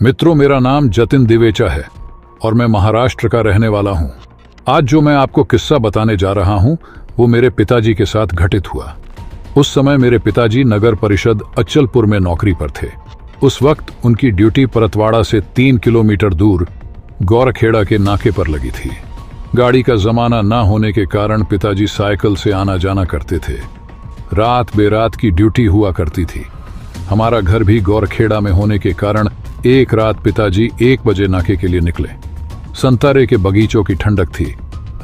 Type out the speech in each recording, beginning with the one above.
मित्रों, मेरा नाम जतिन दिवेचा है और मैं महाराष्ट्र का रहने वाला हूं। आज जो मैं आपको किस्सा बताने जा रहा हूं वो मेरे पिताजी के साथ घटित हुआ। उस समय मेरे पिताजी नगर परिषद अचलपुर में नौकरी पर थे। उस वक्त उनकी ड्यूटी परतवाड़ा से 3 किलोमीटर दूर गौरखेड़ा के नाके पर लगी थी। गाड़ी का जमाना ना होने के कारण पिताजी साइकिल से आना जाना करते थे। रात बेरात की ड्यूटी हुआ करती थी। हमारा घर भी गौरखेड़ा में होने के कारण एक रात पिताजी 1 बजे नाके के लिए निकले। संतरे के बगीचों की ठंडक थी।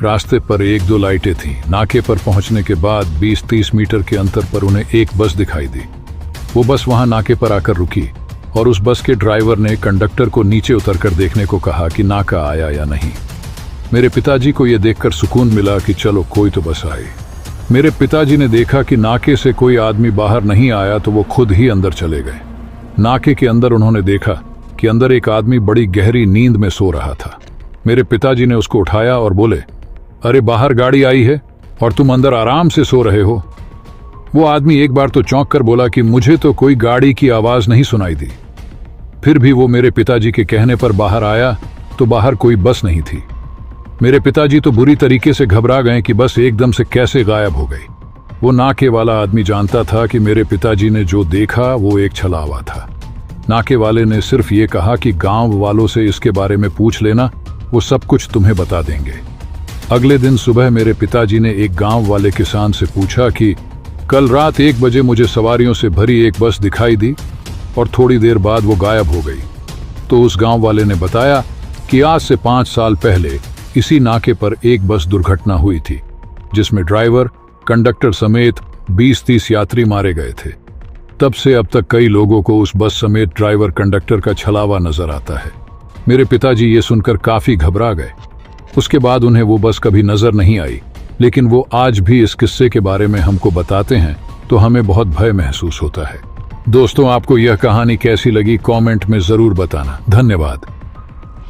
रास्ते पर 1-2 लाइटें थीं। नाके पर पहुंचने के बाद 20-30 मीटर के अंतर पर उन्हें एक बस दिखाई दी। वो बस वहां नाके पर आकर रुकी और उस बस के ड्राइवर ने कंडक्टर को नीचे उतरकर देखने को कहा कि नाका आया या नहीं। मेरे पिताजी को यह देखकर सुकून मिला कि चलो कोई तो बस आई। मेरे पिताजी ने देखा कि नाके से कोई आदमी बाहर नहीं आया तो वो खुद ही अंदर चले गए। नाके के अंदर उन्होंने देखा कि अंदर एक आदमी बड़ी गहरी नींद में सो रहा था। मेरे पिताजी ने उसको उठाया और बोले, अरे बाहर गाड़ी आई है और तुम अंदर आराम से सो रहे हो। वो आदमी एक बार तो चौंक कर बोला कि मुझे तो कोई गाड़ी की आवाज नहीं सुनाई दी। फिर भी वो मेरे पिताजी के कहने पर बाहर आया तो बाहर कोई बस नहीं थी। मेरे पिताजी तो बुरी तरीके से घबरा गए कि बस एकदम से कैसे गायब हो गई। वो नाके वाला आदमी जानता था कि मेरे पिताजी ने जो देखा वो एक छलावा था। नाके वाले ने सिर्फ ये कहा कि गांव वालों से इसके बारे में पूछ लेना, वो सब कुछ तुम्हें बता देंगे। अगले दिन सुबह मेरे पिताजी ने एक गांव वाले किसान से पूछा कि कल रात 1 बजे मुझे सवारियों से भरी एक बस दिखाई दी और थोड़ी देर बाद वो गायब हो गई। तो उस गांव वाले ने बताया कि आज से 5 साल पहले इसी नाके पर एक बस दुर्घटना हुई थी जिसमें ड्राइवर, कंडक्टर समेत 20-30 यात्री मारे गए थे। तब से अब तक कई लोगों को उस बस समेत ड्राइवर कंडक्टर का छलावा नजर आता है। मेरे पिताजी ये सुनकर काफी घबरा गए। उसके बाद उन्हें वो बस कभी नजर नहीं आई, लेकिन वो आज भी इस किस्से के बारे में हमको बताते हैं तो हमें बहुत भय महसूस होता है। दोस्तों, आपको यह कहानी कैसी लगी कमेंट में जरूर बताना। धन्यवाद।